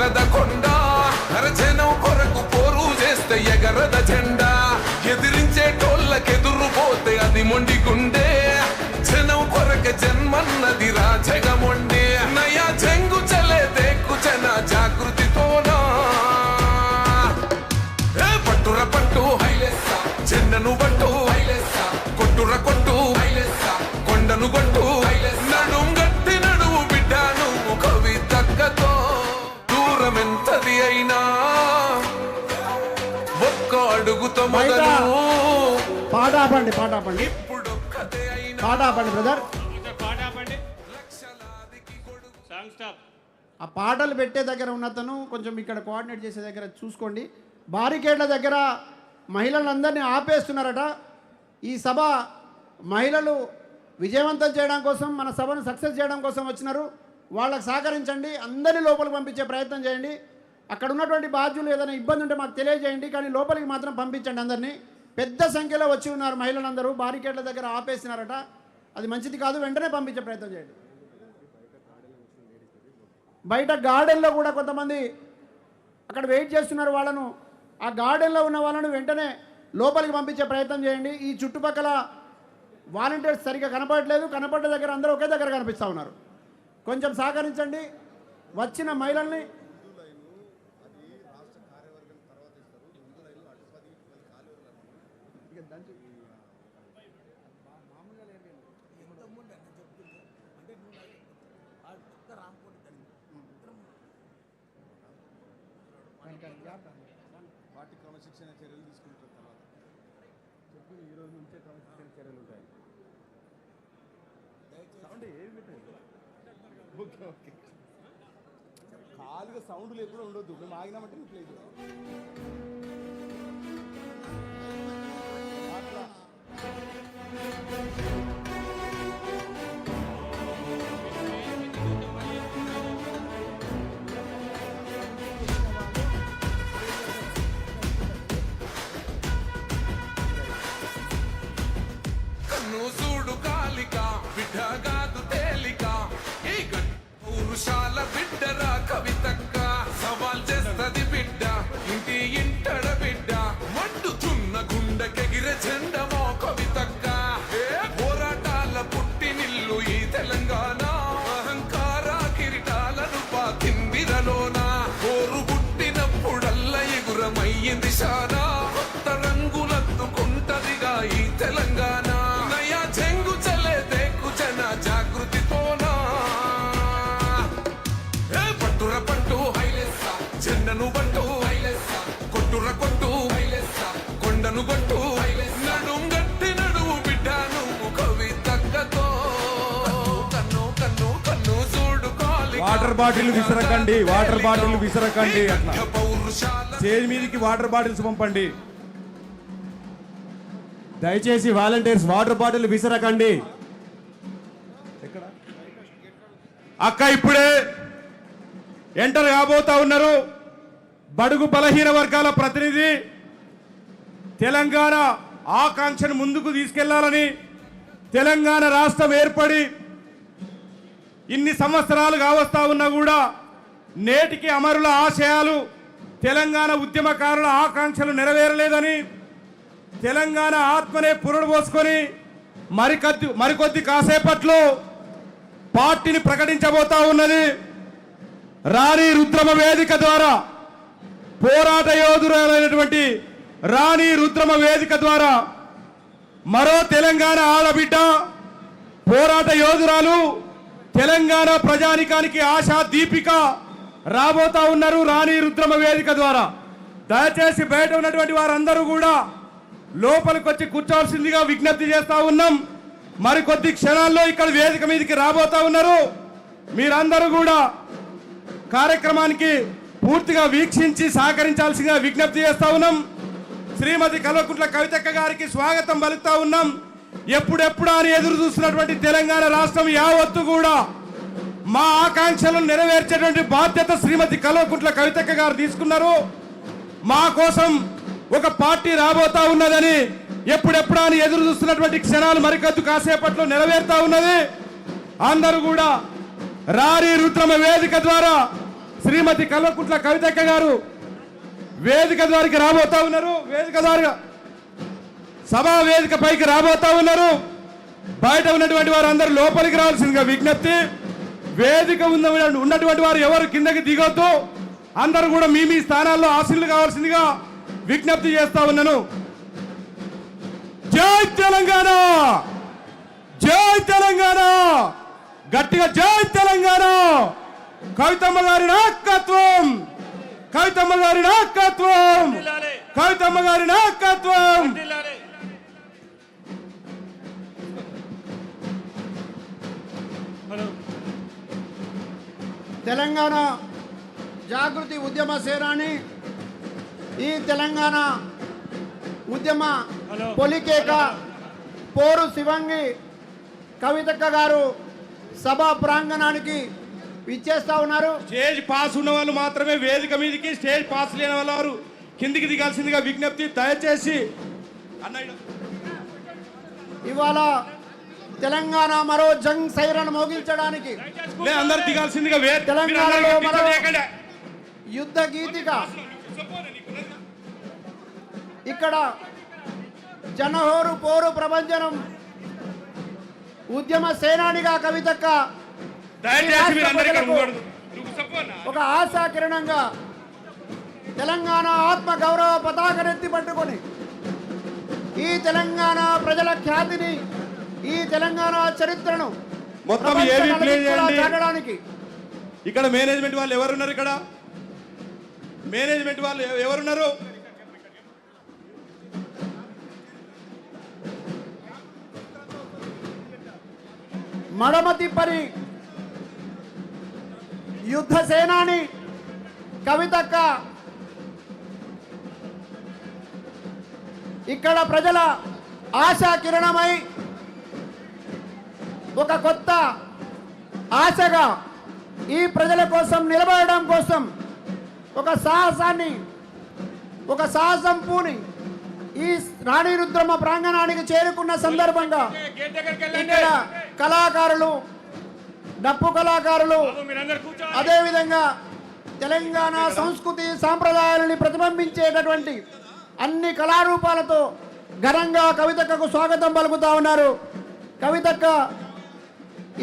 రాలద కొండ అరచనం కొరకు పోరు చేస్తే ఎగరద జెండా ఎదిరించే టోళ్ళకెదురు పోతే అది మొండి గుండె జనం కొరక జన్మన్నది రాజగమొండే నయా చెంగు చలే దేకు జన జాగృతితోనా పట్టుర పట్టు జెండను పట్టు కొట్టుర కొట్టు కొండను కొట్టు నడుం గట్టి నడువు బిడ్డ నువ్వు కవితక్కతో దూరం ఎంతది అయినా ఒక్క అడుగుతో మొదలు పాట ఆపండి ఇప్పుడు పాట ఆపండి బ్రదర్. ఆ పాటలు పెట్టే దగ్గర ఉన్నతను కొంచెం ఇక్కడ కోఆర్డినేట్ చేసే దగ్గర చూసుకోండి. బారికేడ్ల దగ్గర మహిళలందరినీ ఆపేస్తున్నారట. ఈ సభ మహిళలు విజయవంతం చేయడం కోసం, మన సభను సక్సెస్ చేయడం కోసం వచ్చినారు. వాళ్ళకి సహకరించండి, అందరినీ లోపలికి పంపించే ప్రయత్నం చేయండి. అక్కడ ఉన్నటువంటి బాధ్యులు ఏదైనా ఇబ్బంది ఉంటే మాకు తెలియజేయండి, కానీ లోపలికి మాత్రం పంపించండి. అందరినీ పెద్ద సంఖ్యలో వచ్చి ఉన్నారు మహిళలందరూ. బారికేడ్ల దగ్గర ఆపేసినారట, అది మంచిది కాదు, వెంటనే పంపించే ప్రయత్నం చేయండి. బయట గార్డెన్లో కూడా కొంతమంది అక్కడ వెయిట్ చేస్తున్నారు. వాళ్ళను, ఆ గార్డెన్లో ఉన్న వాళ్ళను వెంటనే లోపలికి పంపించే ప్రయత్నం చేయండి. ఈ చుట్టుపక్కల వాలంటీర్స్ సరిగ్గా కనపడట్లేదు, కనపడ్డ దగ్గర అందరూ ఒకే దగ్గర కనిపిస్తూ ఉన్నారు. కొంచెం సహకరించండి వచ్చిన మహిళల్ని. వాటి క్రమశిక్షణ చర్యలు తీసుకుంటారు. తర్వాత చెప్పు, ఈ రోజు నుంచే క్రమశిక్షణ చర్యలు ఉంటాయి. ఓకే ఓకే, కాలుగా సౌండ్ లేకుండా ఉండొద్దు. మేము ఆగినామంటే లేదు. చూడు కాలిక బిడ్డగాదు తేలిక ఈ పురుషాల బిడ్డరా కవితక్క సవాల్ చేస్తది బిడ్డ ఇంటి ఇంటడ బిడ్డ మండుతున్న గుండెకెగిర జెండమో కవితక్క పోరాటాల పుట్టినిల్లు ఈ తెలంగాణ అహంకార కిరీటాలను పాకిందిరలోన కోరు పుట్టినప్పుడల్ల ఎగురమయ్యింది శానా కొత్త రంగులత్తుకుంటదిగా ఈ తెలంగాణ జెండను పట్టు కొట్టుర కొట్టు కొండను కొట్టు నడుం గట్టి నడువు బిడ్డ నువ్వు కవితక్కతో కన్ను కన్ను కన్ను చూడు కాలి. వాటర్ బాటిల్ విసరకండి, వాటర్ బాటిల్ విసరకండి. అట్లా స్టేజ్ మీదకి వాటర్ బాటిల్స్ పంపండి దయచేసి. వాలంటీర్స్ వాటర్ బాటిల్ విసరకండి. అక్క ఇప్పుడే ఎంటర్ కాబోతా ఉన్నారు బడుగు బలహీన వర్గాల ప్రతినిధి. తెలంగాణ ఆకాంక్షను ముందుకు తీసుకెళ్లాలని, తెలంగాణ రాష్ట్రం ఏర్పడి ఇన్ని సంవత్సరాలు కావస్తా ఉన్నా కూడా నేటికి అమరుల ఆశయాలు, తెలంగాణ ఉద్యమకారుల ఆకాంక్షలు నెరవేరలేదని, తెలంగాణ ఆత్మనే పురుడు పోసుకొని మరికొద్ది కాసేపట్లో పార్టీని ప్రకటించబోతా ఉన్నది. రాణి రుద్రమ వేదిక ద్వారా, పోరాట యోధురాలైనటువంటి రాణి రుద్రమ వేదిక ద్వారా మరో తెలంగాణ ఆడబిడ్డ, పోరాట యోధురాలు, తెలంగాణ ప్రజానికానికి ఆశా దీపిక రాబోతా ఉన్నారు రాణి రుద్రమ వేదిక ద్వారా. దయచేసి బయట ఉన్నటువంటి వారందరూ కూడా లోపలికి వచ్చి కూర్చోవలసిందిగా విజ్ఞప్తి చేస్తా ఉన్నాం. మరికొద్ది క్షణాల్లో ఇక్కడ వేదిక మీదకి రాబోతా ఉన్నారు. మీరందరూ కూడా కార్యక్రమానికి పూర్తిగా వీక్షించి సహకరించాల్సిందిగా విజ్ఞప్తి చేస్తా ఉన్నాం. శ్రీమతి కల్వకుంట్ల కవితక్క గారికి స్వాగతం పలుకుతా ఉన్నాం. ఎప్పుడెప్పుడు అని ఎదురు చూస్తున్నటువంటి తెలంగాణ రాష్ట్రం యావత్తు కూడా మా ఆకాంక్షలను నెరవేర్చేటువంటి బాధ్యత శ్రీమతి కల్వకుంట్ల కవితక్క గారు తీసుకున్నారు. మా కోసం ఒక పార్టీ రాబోతా ఉన్నదని ఎప్పుడెప్పుడు అని ఎదురు చూస్తున్నటువంటి క్షణాలు మరికొద్ది కాసేపట్లో నెరవేరుతా ఉన్నది. అందరూ కూడా రాణి రుద్రమ వేదిక ద్వారా శ్రీమతి కల్వకుంట్ల కవితక్క గారు వేదిక ద్వారికి రాబోతా ఉన్నారు. వేదిక ద్వారా సభా వేదిక పైకి రాబోతా ఉన్నారు. బయట ఉన్నటువంటి వారు అందరూ లోపలికి రావాల్సిందిగా విజ్ఞప్తి. వేదిక ఉన్నటువంటి వారు ఎవరు కిందకి దిగొద్దు. అందరూ కూడా మీ మీ స్థానాల్లో ఆశీనులు కావాల్సిందిగా విజ్ఞప్తి చేస్తా ఉన్నాను. జై తెలంగాణ, జై తెలంగాణ, గట్టిగా జై తెలంగాణ. కవితమ్మ గారి నాయకత్వం, కవితమ్మ గారి నాయకత్వం, కవితమ్మ గారి నాయకత్వం. తెలంగాణ జాగృతి ఉద్యమ సేనాని, ఈ తెలంగాణ ఉద్యమ పొలికేక పోరు శివంగి కవితక్క గారు సభా ప్రాంగణానికి విచ్చేస్తా ఉన్నారు. స్టేజ్ పాస్ ఉన్న వాళ్ళు మాత్రమే వేదిక మీదకి, స్టేజ్ పాస్ లేని వారు కిందికి దిగాల్సిందిగా విజ్ఞప్తి. దయచేసి ఇవాళ తెలంగాణ మరో జంగ్ సైరన్ మోగించడానికి అందరు దిగాల్సిందిగా తెలంగాణలో మరో యుద్ధ గీతిక ఇక్కడ జనహోరు పోరు ప్రభంజనం ఉద్యమ సేనానిగా కవితక్క ఒక ఆశా కిరణంగా తెలంగాణ ఆత్మ గౌరవ పతాకనెత్తి పట్టుకొని ఈ తెలంగాణ ప్రజల ఖ్యాతిని, ఈ తెలంగాణ చరిత్రను మొత్తం ఏవి ప్లే చేయండి. చాటడానికి ఇక్కడ మేనేజ్మెంట్ వాళ్ళు ఎవరున్నారు? ఇక్కడ మేనేజ్మెంట్ వాళ్ళు ఎవరున్నారు? మడమ తిప్పని యుద్ధ సేనాని కవితక్క ఇక్కడ ప్రజల ఆశా కిరణమై ఒక కొత్త ఆశగా ఈ ప్రజల కోసం నిలబడడం కోసం ఒక సాహసం పూని ఈ రాణి రుద్రమ్మ ప్రాంగణానికి చేరుకున్న సందర్భంగా ఇక్కడ కళాకారులు, డప్పు కళాకారులు, అదేవిధంగా తెలంగాణ సంస్కృతి సాంప్రదాయాలని ప్రతిబింబించేటటువంటి అన్ని కళారూపాలతో ఘనంగా కవితక్కకు స్వాగతం పలుకుతా ఉన్నారు. కవితక్క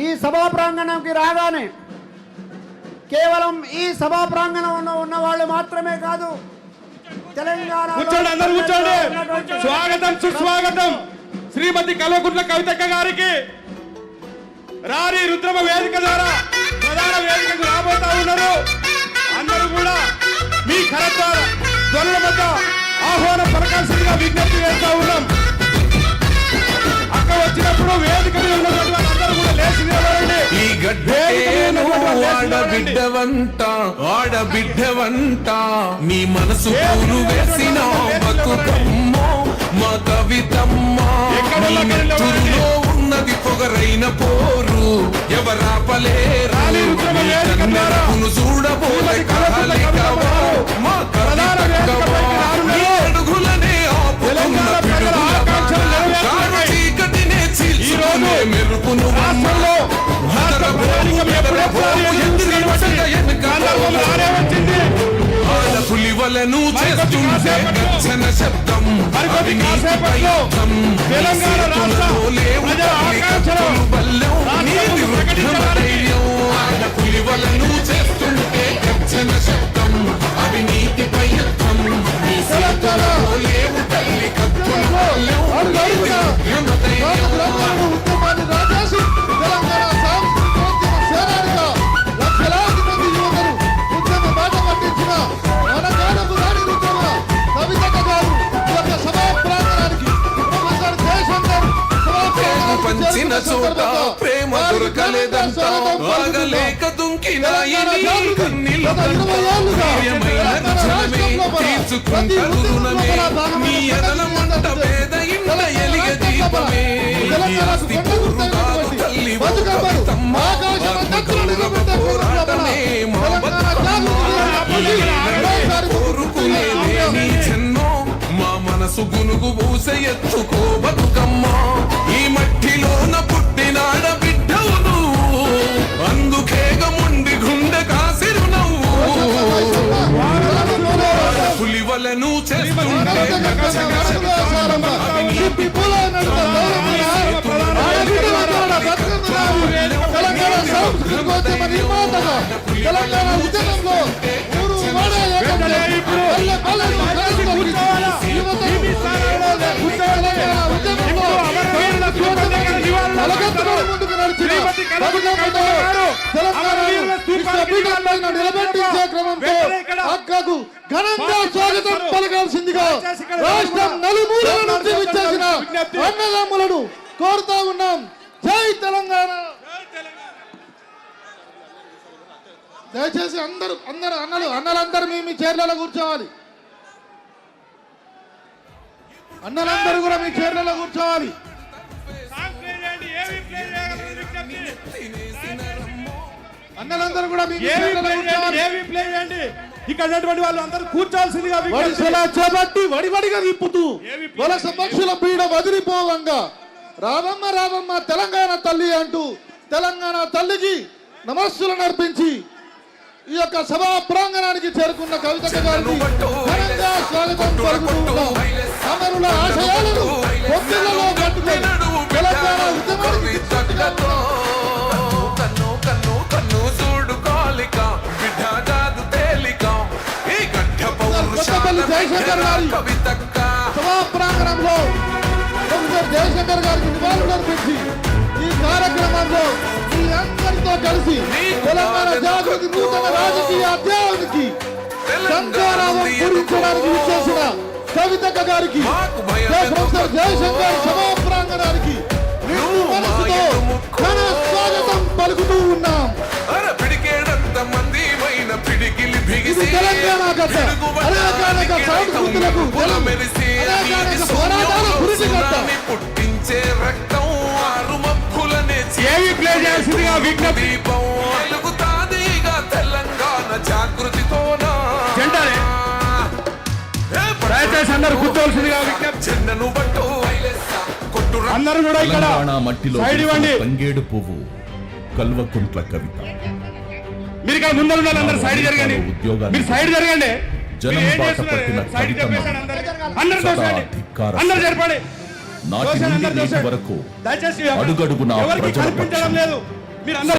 ఈ సభా ప్రాంగణంకి రాగానే కేవలం ఈ సభా ప్రాంగణంలో ఉన్న వాళ్ళు మాత్రమే కాదు, తెలంగాణ స్వాగతం సుస్వాగతం శ్రీమతి కల్వకుంట్ల కవితక్క గారికి రాణి రుద్రమ్మ వేదిక ద్వారా ప్రధాన వేదికకు రాబోతా ఉన్నారు. అందరూ కూడా మీ కరతాల ధ్వనుల వద్ద ఆహ్వానం పలకాల్సిందిగా విజ్ఞప్తి చేస్తా ఉన్నాం. అక్క వచ్చినప్పుడు వేదిక మీద ఉన్నటువంటి వాళ్ళందరూ కూడా లేచి నిలబడండి. ఈ గడ్డేను ఆడబిడ్డవంట, ఆడబిడ్డవంట, నీ మనసు పూలు వేసిన బతుకమ్మ మా కవితమ్మ. నీ నెత్తురులో ఉన్నది పొగరైన పోరు, ఎవరాపలేరు. కన్నెరపును చూడబోతే కాలికవా మా కవితక్కవా. నీ అడుగులనే ఆపుతున్న పిడుగుల చీకటినే చీల్చుకునే మెరుపును అమ్మలో పులివలను చేస్తుంటే గర్జన శబ్దం, తెలంగాణ పులివలను చేస్తుంటే గర్జన శబ్దం, అవినీతిపై యుద్ధం. లేవు తల్లి పంచిన చోట ప్రేమ దొరకలేదంట, ఆగలేక దుంకిన కన్నీళ్ళు తీర్చుకుంటారు రుణమే. నీ ఎదల మంట పేద ఇంట ఎలిగ దీపమే. తల్లి పోరాటమే మా కోరుకునేదే నీ జన్మో. మా మనసు గునుగు పూస ఎత్తుకో బతుకమ్మ. ఈ మట్టిలోన పుట్టినాడ బిడ్డవు నువ్వు, అందుకేగ ముండి గుండె కాసిరు నవ్వు. సంస్కృతికోద్యమ నిర్మాతగా తెలంగాణ ఉద్యమంలో ఊరు వాడ ఏకంగా పల్లె పల్లెను కలుపుకొని తెలంగాణ ఉద్యమంలో తలగెత్తుకొని ముందుకు నడిచిన బతుకమ్మతో తెలంగాణను విశ్వపీఠంపైన నిలబెట్టించే క్రమంలో అక్కకు ఘనంగా స్వాగతం పలకాల్సిందిగా రాష్ట్రం నలుమూలల నుంచి విచ్చేసిన అన్నదమ్ములను కోరుతా ఉన్నాం. జై తెలంగాణ. దయచేసి అందరూ అన్నలందరూ మీ చైర్లలో కూర్చోవాలి. అన్నలందరూ కూడా మీ చైర్లలో కూర్చోవాలి. అన్నలందరూ కూడా మీ చైర్లలో కూర్చోవాలి. ఇక్కడ వాళ్ళు అందరూ కూర్చోవాల్సిందిగా వడిసలా చేపట్టి వడివడిగా తిప్పుతూ వలస పక్షుల పీడ వదిలిపోవంగా రావమ్మ రావమ్మ తెలంగాణ తల్లి అంటూ తెలంగాణ తల్లికి నమస్సులను అర్పించి ఈ యొక్క సభా ప్రాంగణానికి చేరుకున్న కవితక్క గారికి ఘనంగా స్వాగతం పలుకుతున్నాం. అమరుల ఆశయాలను పొత్తిళ్లలో కట్టుకొని తెలంగాణ ఉద్యమానికి కొత్తపల్లి జయశంకర్ గారి సభా ప్రాంగణంలో ప్రొఫెసర్ జయశంకర్ గారికి నివాళులు అర్పించి ఈ కార్యక్రమంలో మీ అందరితో కలిసి తెలంగాణ జాగృతి నూతన రాజకీయ అధ్యాయానికి శంకారావం పూరించడానికి విచ్చేసిన కవితక్క గారికి ప్రొఫెసర్ జయశంకర్ సభా ప్రాంగణానికి నిండు మనసుతో ఘన స్వాగతం పలుకుతూ ఉన్నాం. ఇది తెలంగాణ గడ్డ, అనేకానేక సంస్కృతులకు అనేకానేక పోరాటాల గురించి గడ్డ. పుట్టించే రక్తం ఆరుమప్పులనే ఏవి ప్లే చేయాల్సిందిగా విజ్ఞప్తి. వెలుగుతాదిగా తెలంగాణ జాగృతితోనా దయచేసి అందరూ కూర్చోవలసిందిగా విజ్ఞప్తి. చెన్నను బట్టు అందరూ కూడా ఇక్కడ మట్టిలో సైడ్ ఇవ్వండి. తంగేడు పువ్వు కల్వకుంట్ల కవిత. మీరు ఇక్కడ ముందర ఉండాలి. అందరూ సైడ్ జరగండి. మీరు సైడ్ జరగండి. జనం బాట పట్టిన సైడ్ చెప్పేసాడు. అందరూ దోసండి. అందరూ జరపండి. నాటి నుండి నేటి వరకు దయచేసి అడుగడుగునా ఎవరికి ప్రజల కల్పించడం పక్షం. లేదు. మీరు అందరూ